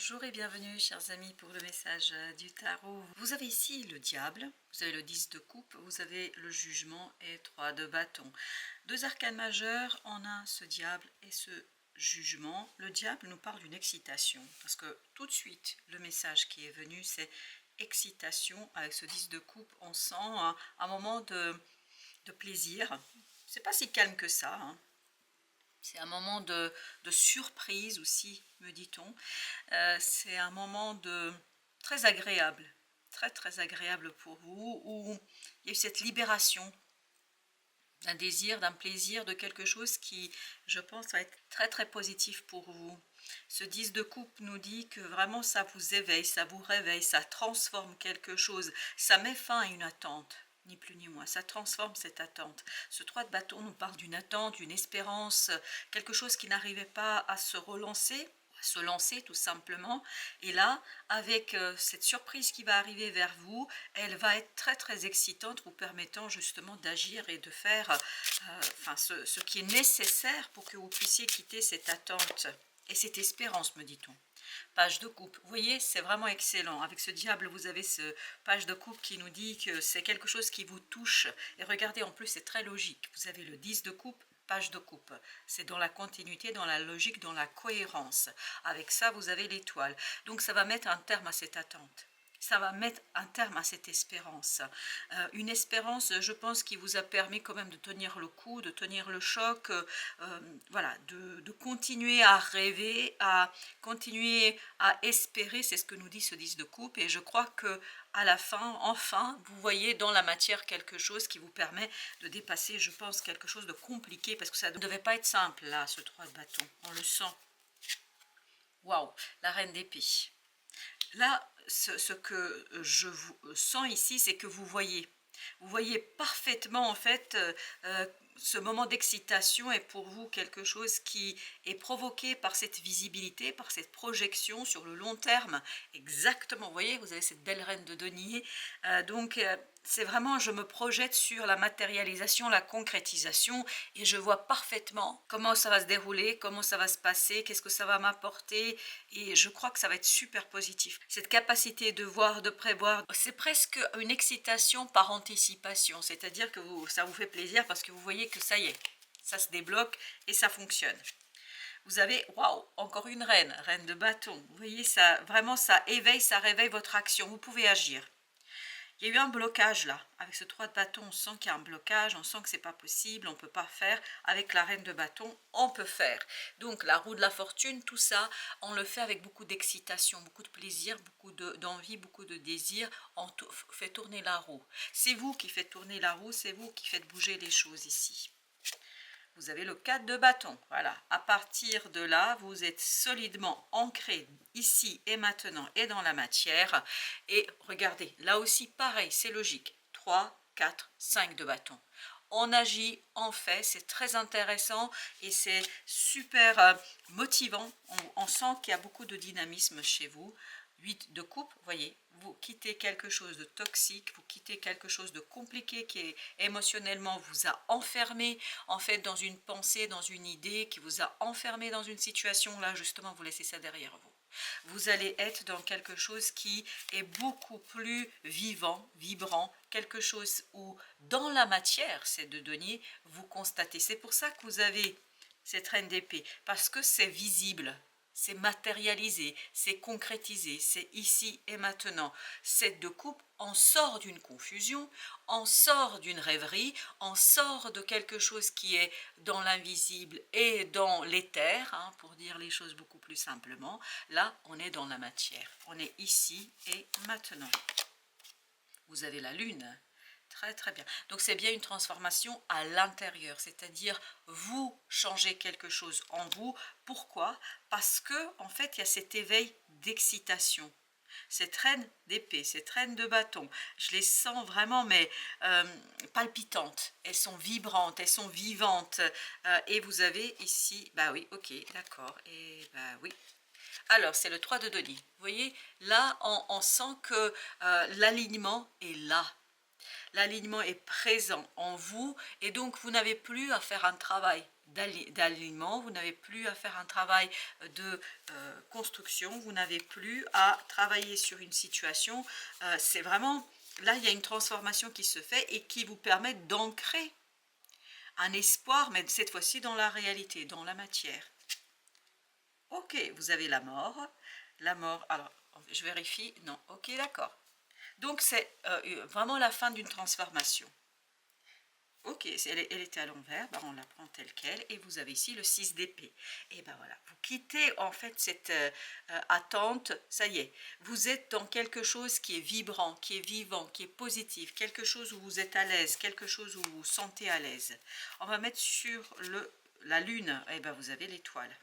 Bonjour et bienvenue chers amis pour le message du tarot. Vous avez ici le diable, vous avez le 10 de coupe, vous avez le jugement et 3 de bâton. Deux arcanes majeures en un, ce diable et ce jugement. Le diable nous parle d'une excitation parce que tout de suite le message qui est venu c'est excitation. Avec ce 10 de coupe on sent un moment de plaisir. C'est pas si calme que ça, hein. C'est un moment de surprise aussi, me dit-on. C'est un moment très agréable, très agréable pour vous, où il y a eu cette libération d'un désir, d'un plaisir, de quelque chose qui, je pense, va être très positif pour vous. Ce 10 de coupe nous dit que vraiment ça vous éveille, ça vous réveille, ça transforme quelque chose, ça met fin à une attente. Ni plus ni moins, ça transforme cette attente. Ce 3 de bâton nous parle d'une attente, d'une espérance, quelque chose qui n'arrivait pas à se relancer, à se lancer tout simplement. Et là, avec cette surprise qui va arriver vers vous, elle va être très excitante, vous permettant justement d'agir et de faire ce qui est nécessaire pour que vous puissiez quitter cette attente et cette espérance, me dit-on. Page de coupe, vous voyez, c'est vraiment excellent. Avec ce diable, vous avez ce page de coupe qui nous dit que c'est quelque chose qui vous touche. Et regardez, en plus, c'est très logique. Vous avez le 10 de coupe, page de coupe. C'est dans la continuité, dans la logique, dans la cohérence. Avec ça, vous avez l'étoile. Donc, ça va mettre un terme à cette attente. Ça va mettre un terme à cette espérance. Une espérance, je pense, qui vous a permis quand même de tenir le coup, de tenir le choc, voilà, de continuer à rêver, à continuer à espérer, c'est ce que nous dit ce 10 de coupe, et je crois que à la fin, enfin, vous voyez dans la matière quelque chose qui vous permet de dépasser, je pense, quelque chose de compliqué, parce que ça ne devait pas être simple, là, ce 3 de bâton, on le sent. Waouh, la reine d'épée. Là, ce que je vous sens ici, c'est que vous voyez parfaitement en fait ce moment d'excitation est pour vous quelque chose qui est provoqué par cette visibilité, par cette projection sur le long terme. Exactement, vous voyez, vous avez cette belle reine de denier. Donc c'est vraiment, je me projette sur la matérialisation, la concrétisation, et je vois parfaitement comment ça va se dérouler, comment ça va se passer, qu'est-ce que ça va m'apporter, et je crois que ça va être super positif. Cette capacité de voir, de prévoir, c'est presque une excitation par anticipation, c'est-à-dire que ça vous fait plaisir parce que vous voyez que ça y est, ça se débloque et ça fonctionne. Vous avez, waouh, encore une reine, reine de bâton. Vous voyez, ça, vraiment, ça éveille, ça réveille votre action. Vous pouvez agir. Il y a eu un blocage là. Avec ce 3 de bâton, on sent qu'il y a un blocage, on sent que c'est pas possible, on ne peut pas faire. Avec la reine de bâton, on peut faire. Donc la roue de la fortune, tout ça, on le fait avec beaucoup d'excitation, beaucoup de plaisir, beaucoup d'envie, beaucoup de désir. On fait tourner la roue. C'est vous qui faites tourner la roue, c'est vous qui faites bouger les choses ici. Vous avez le 4 de bâton, voilà. À partir de là, vous êtes solidement ancré ici et maintenant et dans la matière. Et regardez, là aussi, pareil, c'est logique. 3, 4, 5 de bâton. On agit, on fait, c'est très intéressant et c'est super motivant. On sent qu'il y a beaucoup de dynamisme chez vous. 8 de coupe, vous voyez, vous quittez quelque chose de toxique, vous quittez quelque chose de compliqué qui émotionnellement vous a enfermé, en fait, dans une pensée, dans une idée, qui vous a enfermé dans une situation, là, justement, vous laissez ça derrière vous. Vous allez être dans quelque chose qui est beaucoup plus vivant, vibrant, quelque chose où, dans la matière, ces deux deniers, vous constatez. C'est pour ça que vous avez cette reine d'épée, parce que c'est visible. C'est matérialisé, c'est concrétisé, c'est ici et maintenant. Cette de coupe, on sort d'une confusion, on sort d'une rêverie, on sort de quelque chose qui est dans l'invisible et dans l'éther, hein, pour dire les choses beaucoup plus simplement. Là, on est dans la matière, on est ici et maintenant. Vous avez la lune. Très bien. Donc c'est bien une transformation à l'intérieur, c'est-à-dire vous changez quelque chose en vous. Pourquoi? Parce que en fait il y a cet éveil d'excitation. Cette reine d'épée, cette reine de bâton, je les sens vraiment mais palpitantes, elles sont vibrantes, elles sont vivantes. Et vous avez ici, bah oui, ok, d'accord, et bah oui. Alors, c'est le 3 de denier. Vous voyez, là, on sent que l'alignement est là. L'alignement est présent en vous et donc vous n'avez plus à faire un travail d'alignement, vous n'avez plus à faire un travail de construction, vous n'avez plus à travailler sur une situation. C'est vraiment, là il y a une transformation qui se fait et qui vous permet d'ancrer un espoir, mais cette fois-ci dans la réalité, dans la matière. Ok, vous avez la mort. La mort, alors je vérifie, non, ok, d'accord. Donc c'est vraiment la fin d'une transformation. Ok, elle était à l'envers, ben on la prend telle quelle, et vous avez ici le 6 d'épée. Et ben voilà, vous quittez en fait cette attente, ça y est, vous êtes dans quelque chose qui est vibrant, qui est vivant, qui est positif, quelque chose où vous êtes à l'aise, quelque chose où vous vous sentez à l'aise. On va mettre sur la lune, et ben vous avez l'étoile.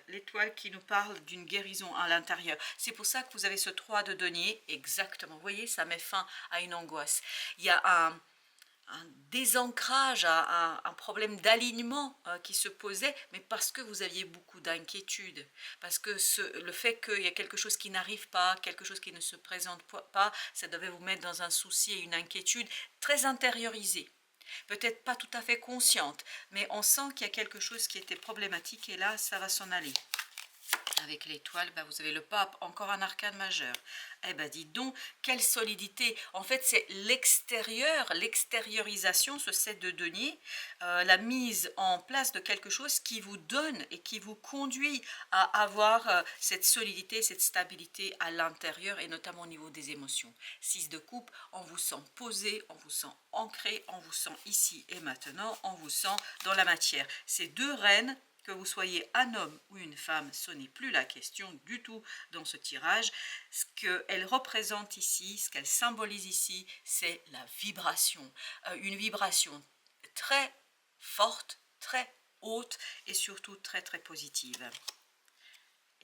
L'étoile qui nous parle d'une guérison à l'intérieur. C'est pour ça que vous avez ce 3 de denier, exactement. Vous voyez, ça met fin à une angoisse. Il y a un désancrage, un problème d'alignement qui se posait, mais parce que vous aviez beaucoup d'inquiétudes. Parce que le fait qu'il y a quelque chose qui n'arrive pas, quelque chose qui ne se présente pas, ça devait vous mettre dans un souci et une inquiétude très intériorisée. Peut-être pas tout à fait consciente, mais on sent qu'il y a quelque chose qui était problématique et là, ça va s'en aller. Avec l'étoile, ben, vous avez le pape, encore un arcane majeur. Eh ben dis donc, quelle solidité. En fait, c'est l'extérieur, l'extériorisation, ce 7 de denier, la mise en place de quelque chose qui vous donne et qui vous conduit à avoir cette solidité, cette stabilité à l'intérieur et notamment au niveau des émotions. 6 de coupe, on vous sent posé, on vous sent ancré, on vous sent ici et maintenant, on vous sent dans la matière. Ces deux reines, que vous soyez un homme ou une femme, ce n'est plus la question du tout dans ce tirage. Ce qu'elle représente ici, ce qu'elle symbolise ici, c'est la vibration. Une vibration très forte, très haute et surtout très très positive.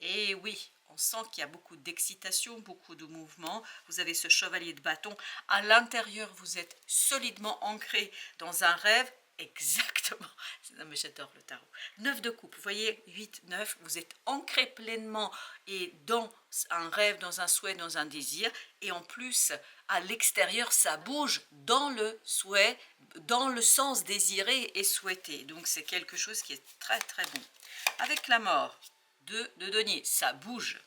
Et oui, on sent qu'il y a beaucoup d'excitation, beaucoup de mouvement. Vous avez ce chevalier de bâton. À l'intérieur, vous êtes solidement ancré dans un rêve. Exactement. Non, mais j'adore le tarot. 9 de coupe, vous voyez, 8, 9, vous êtes ancré pleinement et dans un rêve, dans un souhait, dans un désir. Et en plus, à l'extérieur, ça bouge dans le souhait, dans le sens désiré et souhaité. Donc c'est quelque chose qui est très très bon. Avec la mort de denier, ça bouge.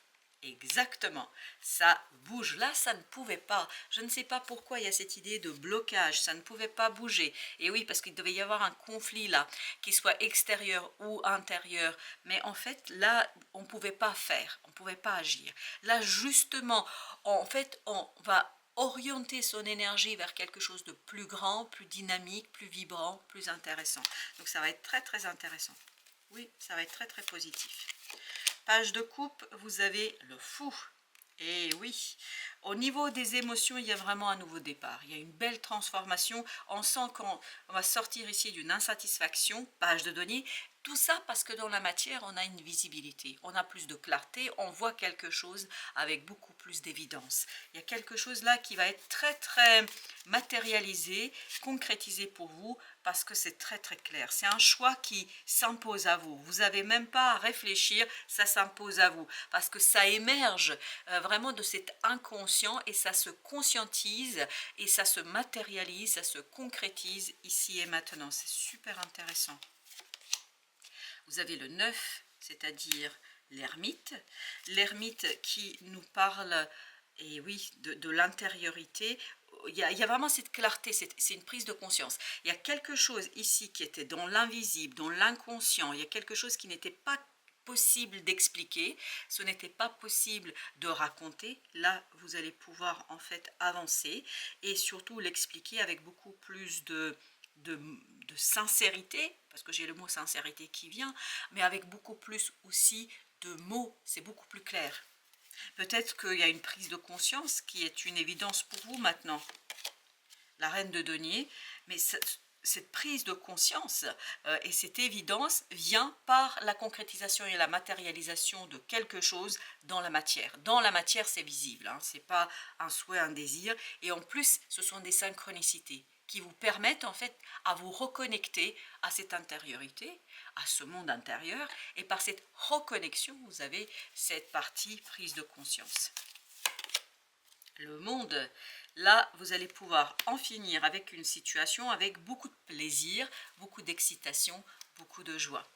Exactement, ça bouge. Là, ça ne pouvait pas. Je ne sais pas pourquoi il y a cette idée de blocage. Ça ne pouvait pas bouger. Et oui, parce qu'il devait y avoir un conflit là, qu'il soit extérieur ou intérieur. Mais en fait, là, on ne pouvait pas faire. On ne pouvait pas agir. Là, justement, en fait, on va orienter son énergie vers quelque chose de plus grand, plus dynamique, plus vibrant, plus intéressant. Donc, ça va être très, très intéressant. Oui, ça va être très, très positif. Page de coupe, vous avez le fou. Et oui, au niveau des émotions, il y a vraiment un nouveau départ. Il y a une belle transformation. On sent qu'on va sortir ici d'une insatisfaction, page de denier. Tout ça parce que dans la matière, on a une visibilité, on a plus de clarté, on voit quelque chose avec beaucoup plus d'évidence. Il y a quelque chose là qui va être très très matérialisé, concrétisé pour vous parce que c'est très très clair. C'est un choix qui s'impose à vous. Vous n'avez même pas à réfléchir, ça s'impose à vous parce que ça émerge vraiment de cet inconscient et ça se conscientise et ça se matérialise, ça se concrétise ici et maintenant. C'est super intéressant. Vous avez le 9, c'est-à-dire l'ermite. L'ermite qui nous parle, et oui, de l'intériorité. Il y a vraiment cette clarté, c'est une prise de conscience. Il y a quelque chose ici qui était dans l'invisible, dans l'inconscient. Il y a quelque chose qui n'était pas possible d'expliquer, ce n'était pas possible de raconter. Là, vous allez pouvoir en fait avancer et surtout l'expliquer avec beaucoup plus de sincérité, parce que j'ai le mot sincérité qui vient, mais avec beaucoup plus aussi de mots, c'est beaucoup plus clair. Peut-être qu'il y a une prise de conscience qui est une évidence pour vous maintenant. La reine de denier, mais cette prise de conscience et cette évidence vient par la concrétisation et la matérialisation de quelque chose dans la matière. Dans la matière, c'est visible, hein, ce n'est pas un souhait, un désir, et en plus, ce sont des synchronicités qui vous permettent en fait à vous reconnecter à cette intériorité, à ce monde intérieur, et par cette reconnexion, vous avez cette partie prise de conscience. Le monde, Là, vous allez pouvoir en finir avec une situation avec beaucoup de plaisir, beaucoup d'excitation, beaucoup de joie.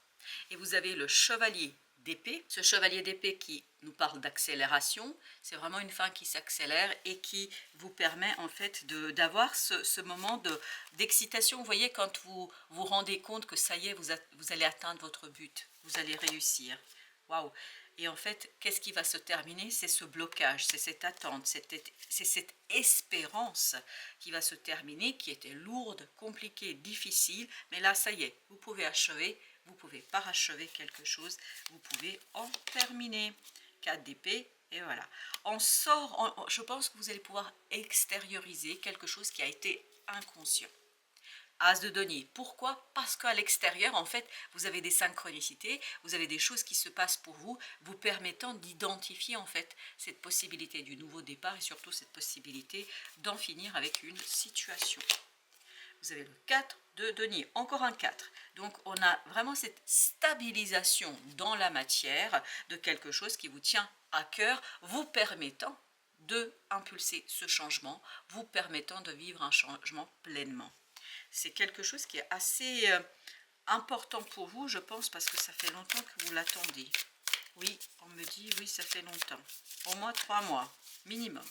Et vous avez le chevalier d'épée. Ce chevalier d'épée qui nous parle d'accélération, c'est vraiment une fin qui s'accélère et qui vous permet en fait d'avoir ce moment d'excitation. Vous voyez, quand vous vous rendez compte que ça y est, vous allez atteindre votre but, vous allez réussir. Waouh! Et en fait, qu'est-ce qui va se terminer? C'est ce blocage, c'est cette attente, c'est cette espérance qui va se terminer, qui était lourde, compliquée, difficile. Mais là, ça y est, vous pouvez achever, vous pouvez parachever quelque chose, vous pouvez en terminer. 4 d'épée, et voilà. On sort, je pense que vous allez pouvoir extérioriser quelque chose qui a été inconscient. As de denier. Pourquoi? Parce qu'à l'extérieur, en fait, vous avez des synchronicités, vous avez des choses qui se passent pour vous, vous permettant d'identifier en fait cette possibilité du nouveau départ et surtout cette possibilité d'en finir avec une situation. Vous avez le 4 de denier, encore un 4. Donc on a vraiment cette stabilisation dans la matière de quelque chose qui vous tient à cœur, vous permettant de impulser ce changement, vous permettant de vivre un changement pleinement. C'est quelque chose qui est assez important pour vous, je pense, parce que ça fait longtemps que vous l'attendez. Oui, on me dit, oui, ça fait longtemps. Au moins 3 mois, minimum.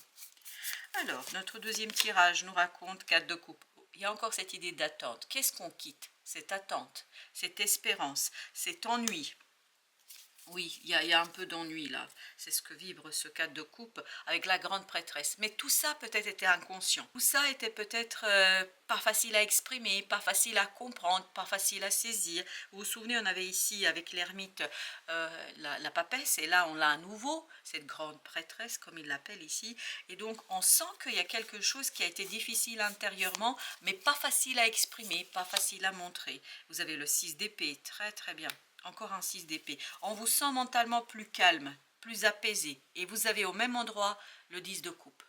Alors, notre deuxième tirage nous raconte 4 de coupe. Il y a encore cette idée d'attente. Qu'est-ce qu'on quitte? Cette attente, cette espérance, cet ennui. Oui, il y a un peu d'ennui là. C'est ce que vibre ce 4 de coupe avec la grande prêtresse. Mais tout ça peut-être était inconscient. Tout ça était peut-être pas facile à exprimer, pas facile à comprendre, pas facile à saisir. Vous vous souvenez, on avait ici avec l'ermite la papesse, et là on l'a à nouveau, cette grande prêtresse comme il l'appelle ici. Et donc on sent qu'il y a quelque chose qui a été difficile intérieurement, mais pas facile à exprimer, pas facile à montrer. Vous avez le 6 d'épée, très très bien. Encore un 6 d'épée. On vous sent mentalement plus calme, plus apaisé. Et vous avez au même endroit le 10 de coupe.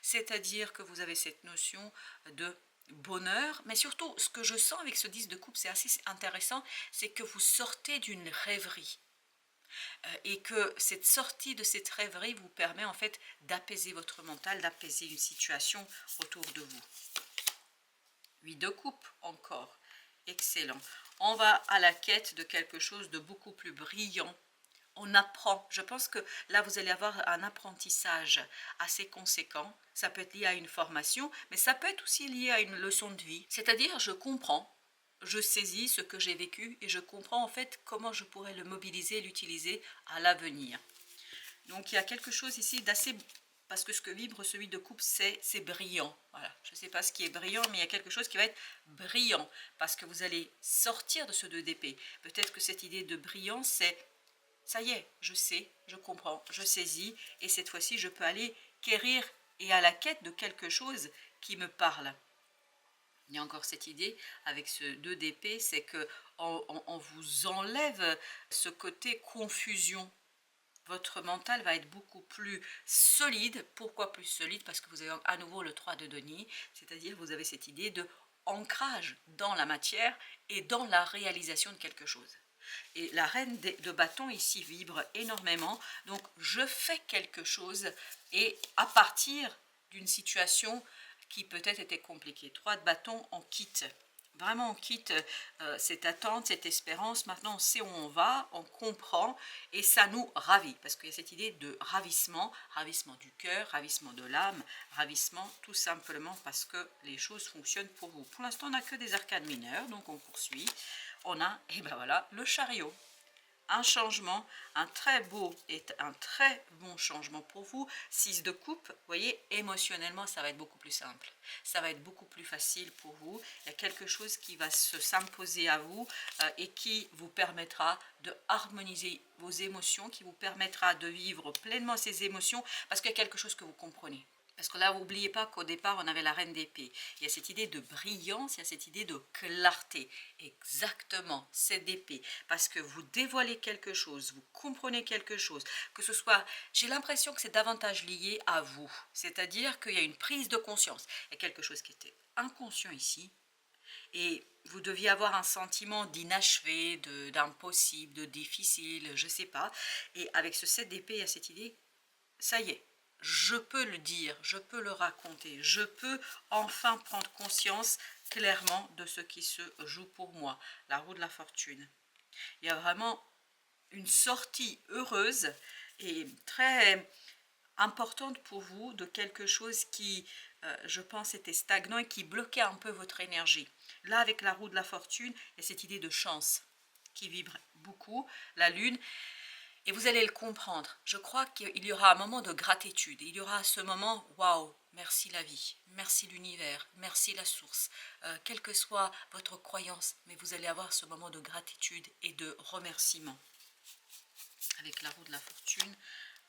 C'est-à-dire que vous avez cette notion de bonheur. Mais surtout, ce que je sens avec ce 10 de coupe, c'est assez intéressant, c'est que vous sortez d'une rêverie. Et que cette sortie de cette rêverie vous permet en fait d'apaiser votre mental, d'apaiser une situation autour de vous. 8 de coupe encore. Excellent. On va à la quête de quelque chose de beaucoup plus brillant. On apprend. Je pense que là, vous allez avoir un apprentissage assez conséquent. Ça peut être lié à une formation, mais ça peut être aussi lié à une leçon de vie. C'est-à-dire, je comprends, je saisis ce que j'ai vécu et je comprends en fait comment je pourrais le mobiliser, l'utiliser à l'avenir. Donc, il y a quelque chose ici d'assez... Parce que ce que vibre celui de coupe, c'est brillant. Voilà. Je ne sais pas ce qui est brillant, mais il y a quelque chose qui va être brillant. Parce que vous allez sortir de ce 2 d'épée. Peut-être que cette idée de brillant, c'est ça y est, je sais, je comprends, je saisis. Et cette fois-ci, je peux aller quérir et à la quête de quelque chose qui me parle. Il y a encore cette idée avec ce 2 d'épée, c'est qu'on vous enlève ce côté confusion. Votre mental va être beaucoup plus solide. Pourquoi plus solide? Parce que vous avez à nouveau le 3 de denier, c'est-à-dire vous avez cette idée de ancrage dans la matière et dans la réalisation de quelque chose. Et la reine de bâton ici vibre énormément, donc je fais quelque chose et à partir d'une situation qui peut-être était compliquée. 3 de bâton, on quitte. Vraiment, on quitte cette attente, cette espérance. Maintenant, on sait où on va, on comprend et ça nous ravit. Parce qu'il y a cette idée de ravissement, ravissement du cœur, ravissement de l'âme, ravissement tout simplement parce que les choses fonctionnent pour vous. Pour l'instant, on n'a que des arcanes mineures, donc on poursuit. On a, et ben voilà, le chariot. Un changement, un très beau et un très bon changement pour vous. 6 de coupe, vous voyez, émotionnellement, ça va être beaucoup plus simple. Ça va être beaucoup plus facile pour vous. Il y a quelque chose qui va s'imposer à vous et qui vous permettra de harmoniser vos émotions, qui vous permettra de vivre pleinement ces émotions parce qu'il y a quelque chose que vous comprenez. Parce que là, n'oubliez pas qu'au départ, on avait la reine d'épée. Il y a cette idée de brillance, il y a cette idée de clarté. Exactement, c'est d'épée. Parce que vous dévoilez quelque chose, vous comprenez quelque chose. Que ce soit, j'ai l'impression que c'est davantage lié à vous. C'est-à-dire qu'il y a une prise de conscience. Il y a quelque chose qui était inconscient ici. Et vous deviez avoir un sentiment d'inachevé, d'impossible, de difficile, je ne sais pas. Et avec ce 7 d'épée, il y a cette idée, ça y est. je peux le dire, je peux le raconter, je peux enfin prendre conscience clairement de ce qui se joue pour moi. La roue de la fortune. Il y a vraiment une sortie heureuse et très importante pour vous de quelque chose qui, je pense, était stagnant et qui bloquait un peu votre énergie. Là, avec la roue de la fortune, il y a cette idée de chance qui vibre beaucoup, la lune, et vous allez le comprendre. Je crois qu'il y aura un moment de gratitude. Il y aura ce moment, waouh, merci la vie, merci l'univers, merci la source. Quelle que soit votre croyance, mais vous allez avoir ce moment de gratitude et de remerciement. Avec la roue de la fortune,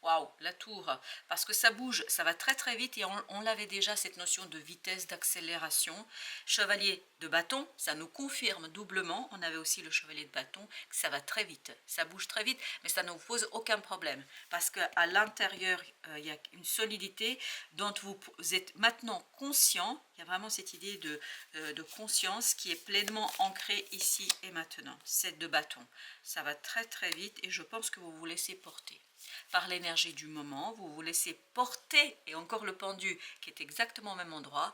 waouh, la tour, parce que ça bouge, ça va très très vite et on l'avait déjà cette notion de vitesse, d'accélération. Chevalier de bâton, ça nous confirme doublement, on avait aussi le chevalier de bâton, que ça va très vite, ça bouge très vite, mais ça ne vous pose aucun problème, parce qu'à l'intérieur, il y a une solidité dont vous êtes maintenant conscient, il y a vraiment cette idée de conscience qui est pleinement ancrée ici et maintenant. 7 de bâton, ça va très très vite et je pense que vous vous laissez porter par l'énergie du moment, vous vous laissez porter, et encore le pendu qui est exactement au même endroit,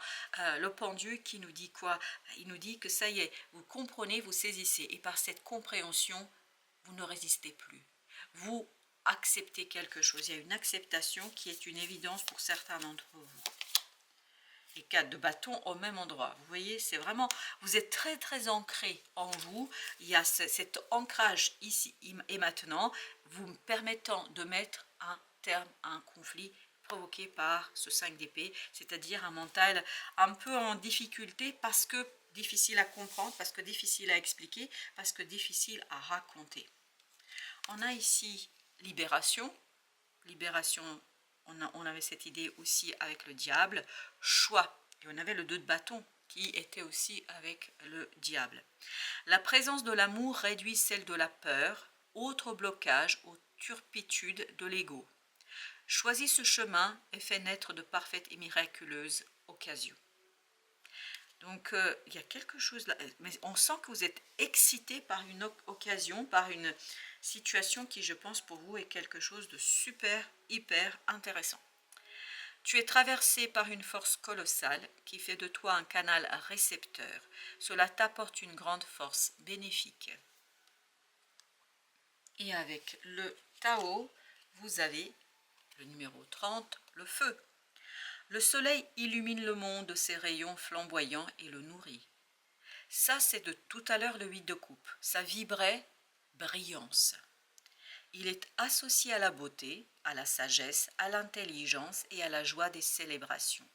le pendu qui nous dit quoi? Il nous dit que ça y est, vous comprenez, vous saisissez, et par cette compréhension, vous ne résistez plus. Vous acceptez quelque chose, il y a une acceptation qui est une évidence pour certains d'entre vous. Et 4 de bâton au même endroit. Vous voyez, c'est vraiment, vous êtes très très ancré en vous. Il y a cet ancrage ici et maintenant, vous me permettant de mettre un terme à un conflit provoqué par ce 5 d'épée, c'est-à-dire un mental un peu en difficulté parce que difficile à comprendre, parce que difficile à expliquer, parce que difficile à raconter. On a ici libération, libération. On avait cette idée aussi avec le diable, choix, et on avait le 2 de bâton qui était aussi avec le diable. La présence de l'amour réduit celle de la peur, autre blocage aux turpitudes de l'ego. Choisis ce chemin et fais naître de parfaites et miraculeuses occasions. Donc, il y a quelque chose là, mais on sent que vous êtes excité par une occasion, par une situation qui, je pense, pour vous est quelque chose de super, hyper intéressant. Tu es traversé par une force colossale qui fait de toi un canal récepteur. Cela t'apporte une grande force bénéfique. Et avec le Tao, vous avez le numéro 30, le feu. Le soleil illumine le monde de ses rayons flamboyants et le nourrit. Ça, c'est de tout à l'heure le 8 de coupe. Ça vibrait brillance. Il est associé à la beauté, à la sagesse, à l'intelligence et à la joie des célébrations.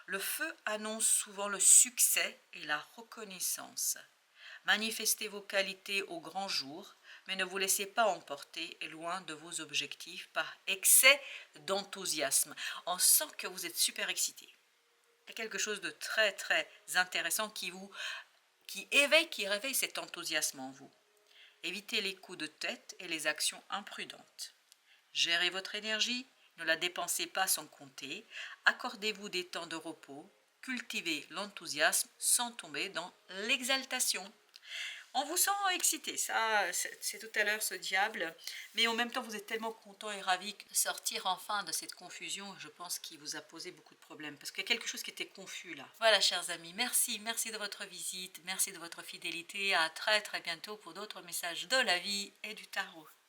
Le feu annonce souvent le succès et la reconnaissance. Manifestez vos qualités au grand jour, mais ne vous laissez pas emporter loin de vos objectifs par excès d'enthousiasme. On sent que vous êtes super excité. Il y a quelque chose de très très intéressant qui réveille cet enthousiasme en vous. Évitez les coups de tête et les actions imprudentes. Gérez votre énergie, ne la dépensez pas sans compter, accordez-vous des temps de repos, cultivez l'enthousiasme sans tomber dans l'exaltation. On vous sent excité, ça c'est tout à l'heure ce diable, mais en même temps vous êtes tellement content et ravi de sortir enfin de cette confusion, je pense qu'il vous a posé beaucoup de problèmes, parce qu'il y a quelque chose qui était confus là. Voilà chers amis, merci de votre visite, merci de votre fidélité, à très très bientôt pour d'autres messages de la vie et du tarot.